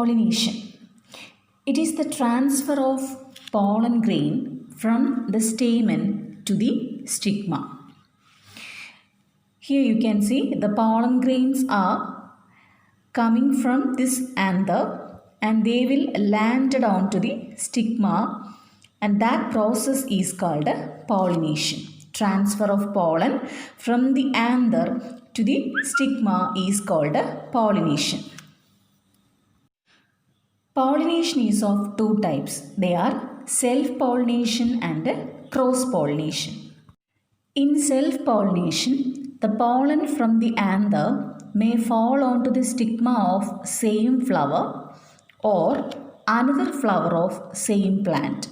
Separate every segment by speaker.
Speaker 1: Pollination. It is the transfer of pollen grain from the stamen to the stigma. Here you can see the pollen grains are coming from this anther and they will land down to the stigma, and that process is called pollination. Transfer of pollen from the anther to the stigma is called pollination. Pollination is of two types. They are self-pollination and cross-pollination. In self-pollination, the pollen from the anther may fall onto the stigma of same flower or another flower of same plant.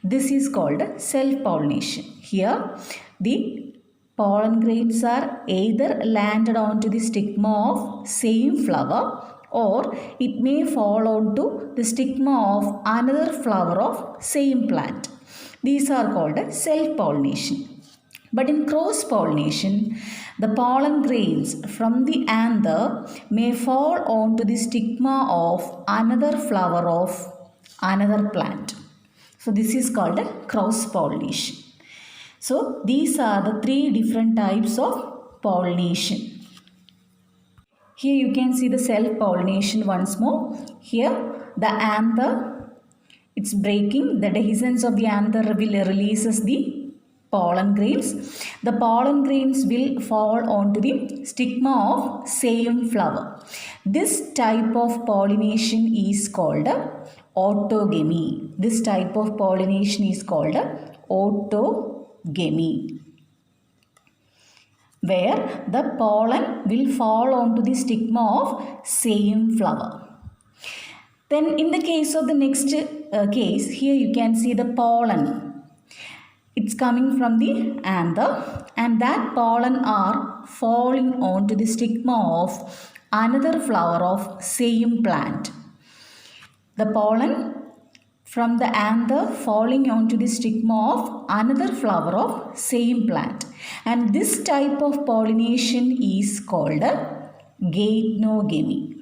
Speaker 1: This is called self-pollination. Here, the pollen grains are either landed onto the stigma of same flower or it may fall onto the stigma of another flower of same plant. These are called self-pollination. But in cross-pollination, the pollen grains from the anther may fall onto the stigma of another flower of another plant. So this is called cross-pollination. So these are the three different types of pollination. Here you can see the self-pollination once more. Here the anther, it's breaking. The dehiscence of the anther will releases the pollen grains. The pollen grains will fall onto the stigma of same flower. This type of pollination is called autogamy. This type of pollination is called autogamy, where the pollen will fall onto the stigma of same flower. Then in the case of the next case, here you can see the pollen. It's coming from the anther and that pollen are falling onto the stigma of another flower of same plant. The pollen from the anther falling onto the stigma of another flower of same plant. And this type of pollination is called Geitenogamy.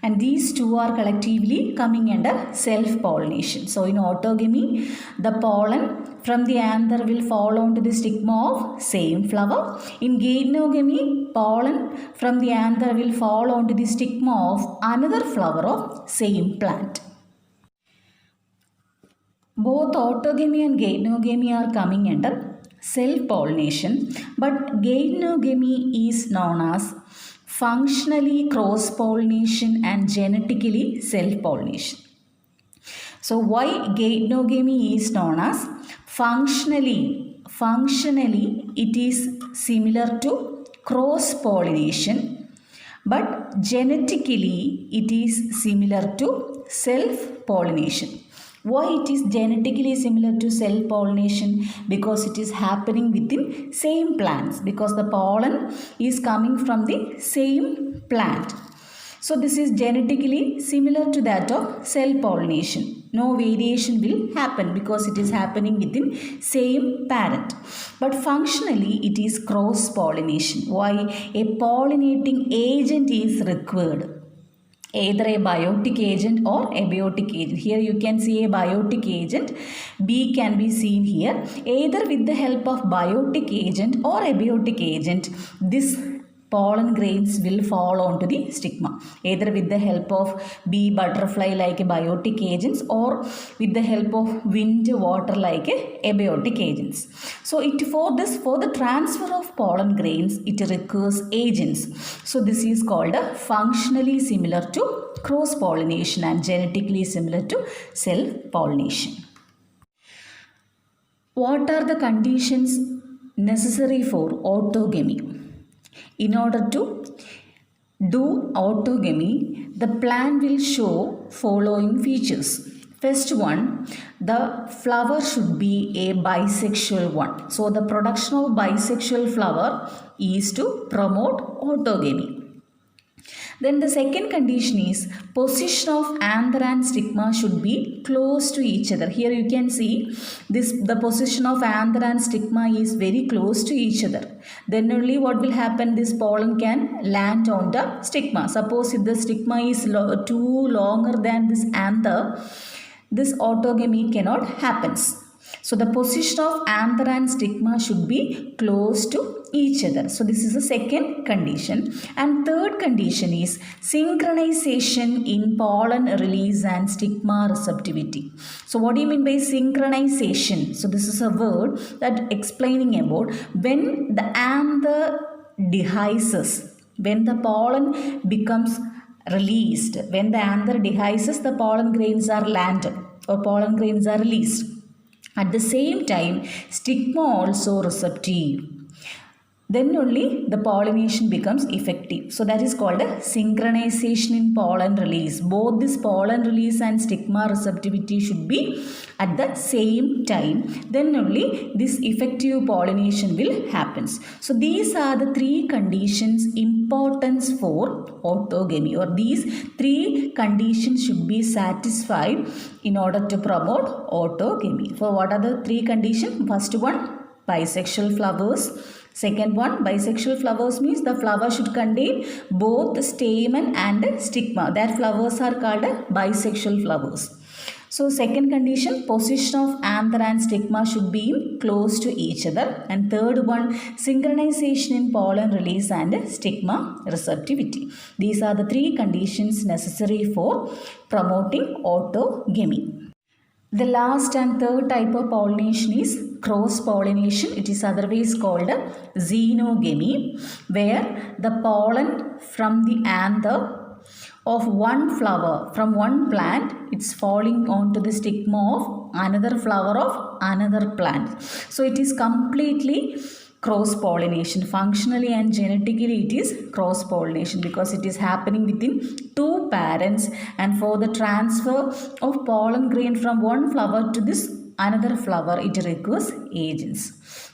Speaker 1: And these two are collectively coming under self-pollination. So in autogamy, the pollen from the anther will fall onto the stigma of same flower. In Geitenogamy, pollen from the anther will fall onto the stigma of another flower of same plant. Both autogamy and Geitenogamy are coming under self-pollination, but Geitenogamy is known as functionally cross-pollination and genetically self-pollination. So why Geitenogamy is known as functionally it is similar to cross-pollination, but genetically it is similar to self-pollination. Why it is genetically similar to self-pollination? Because it is happening within same plants, because the pollen is coming from the same plant. So this is genetically similar to that of self-pollination. No variation will happen because it is happening within same parent. But functionally it is cross-pollination. Why? A pollinating agent is required. Either a biotic agent or abiotic agent. Here you can see a biotic agent. Bee can be seen here. Either with the help of biotic agent or abiotic agent, this pollen grains will fall onto the stigma. Either with the help of bee, butterfly like a biotic agents, or with the help of wind, water like a abiotic agents. So for the transfer of pollen grains, it requires agents. So this is called functionally similar to cross-pollination and genetically similar to self-pollination. What are the conditions necessary for autogamy? In order to do autogamy, the plant will show following features. First one, the flower should be a bisexual one. So the production of bisexual flower is to promote autogamy. Then the second condition is position of anther and stigma should be close to each other. Here you can see the position of anther and stigma is very close to each other. Then only what will happen, this pollen can land on the stigma. Suppose if the stigma is too longer than this anther, this autogamy cannot happen. So the position of anther and stigma should be close to each other. So this is the second condition. And third condition is synchronization in pollen release and stigma receptivity. So what do you mean by synchronization? So this is a word that explaining about when the anther dehisces, when the pollen becomes released, when the anther dehisces, the pollen grains are landed or pollen grains are released. At the same time, stigma also receptive. Then only the pollination becomes effective. So that is called a synchronization in pollen release. Both this pollen release and stigma receptivity should be at the same time. Then only this effective pollination will happen. So these are the three conditions importance for autogamy, or these three conditions should be satisfied in order to promote autogamy. So what are the three conditions? First one, bisexual flowers. Second one, bisexual flowers means the flower should contain both stamen and stigma. That flowers are called bisexual flowers. So second condition, position of anther and stigma should be close to each other. And third one, synchronization in pollen release and stigma receptivity. These are the three conditions necessary for promoting autogamy. The last and third type of pollination is cross-pollination. It is otherwise called xenogamy, where the pollen from the anther of one flower from one plant, it's falling onto the stigma of another flower of another plant. So it is completely cross-pollination. Functionally and genetically it is cross-pollination because it is happening within two parents, and for the transfer of pollen grain from one flower to this another flower, it requires agents.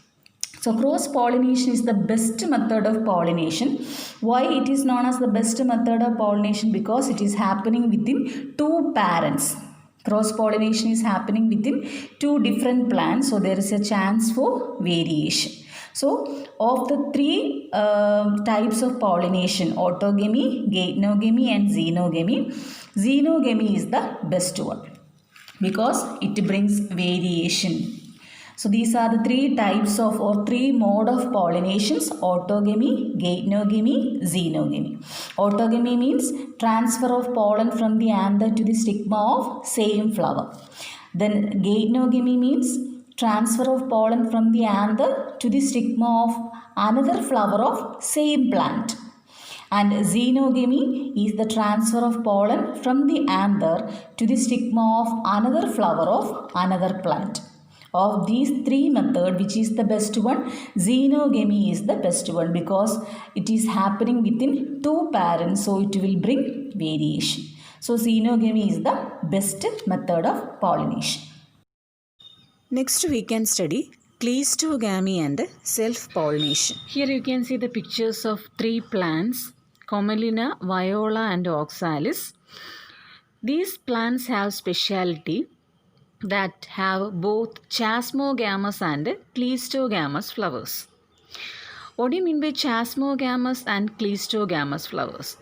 Speaker 1: So cross-pollination is the best method of pollination. Why it is known as the best method of pollination? Because it is happening within two parents. Cross-pollination is happening within two different plants, so there is a chance for variation. So of the three types of pollination, autogamy, Geitenogamy and Xenogamy, Xenogamy is the best one because it brings variation. So these are the three types of or three mode of pollinations: autogamy, Geitenogamy, Xenogamy. Autogamy means transfer of pollen from the anther to the stigma of same flower. Then Geitenogamy means transfer of pollen from the anther to the stigma of another flower of same plant. And Xenogamy is the transfer of pollen from the anther to the stigma of another flower of another plant. Of these three methods, which is the best one? Xenogamy is the best one because it is happening within two parents, so it will bring variation. So Xenogamy is the best method of pollination. Next we can study Xenogamy and self-pollination. Here you can see the pictures of three plants: Commelina, Viola and Oxalis. These plants have speciality that have both chasmogamous and cleistogamous flowers. What do you mean by chasmogamous and cleistogamous flowers?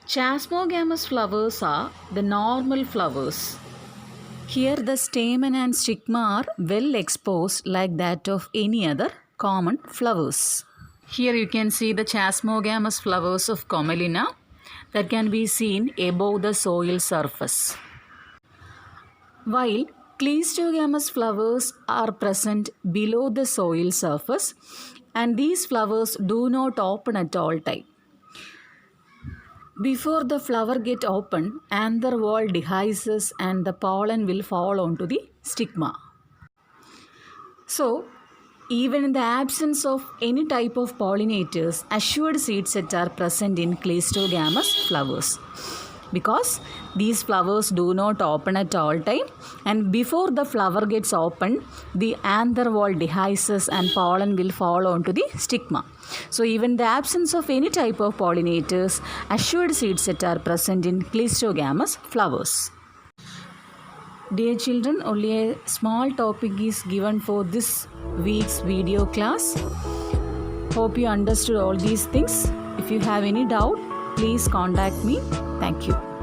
Speaker 1: Chasmogamous flowers are the normal flowers. Here the stamen and stigma are well exposed like that of any other common flowers. Here you can see the chasmogamous flowers of Commelina that can be seen above the soil surface, while cleistogamous flowers are present below the soil surface, and these flowers do not open at all time. Before the flower get open, anther wall dehisces and the pollen will fall onto the stigma. So, even in the absence of any type of pollinators, assured seed set are present in cleistogamous flowers. because these flowers do not open at all time, and before the flower gets opened, the anther wall dehisces and pollen will fall onto the stigma. So even the absence of any type of pollinators, assured seed set are present in cleistogamous flowers. Dear children, only a small topic is given for this week's video class. Hope you understood all these things. If you have any doubt, please contact me. Thank you.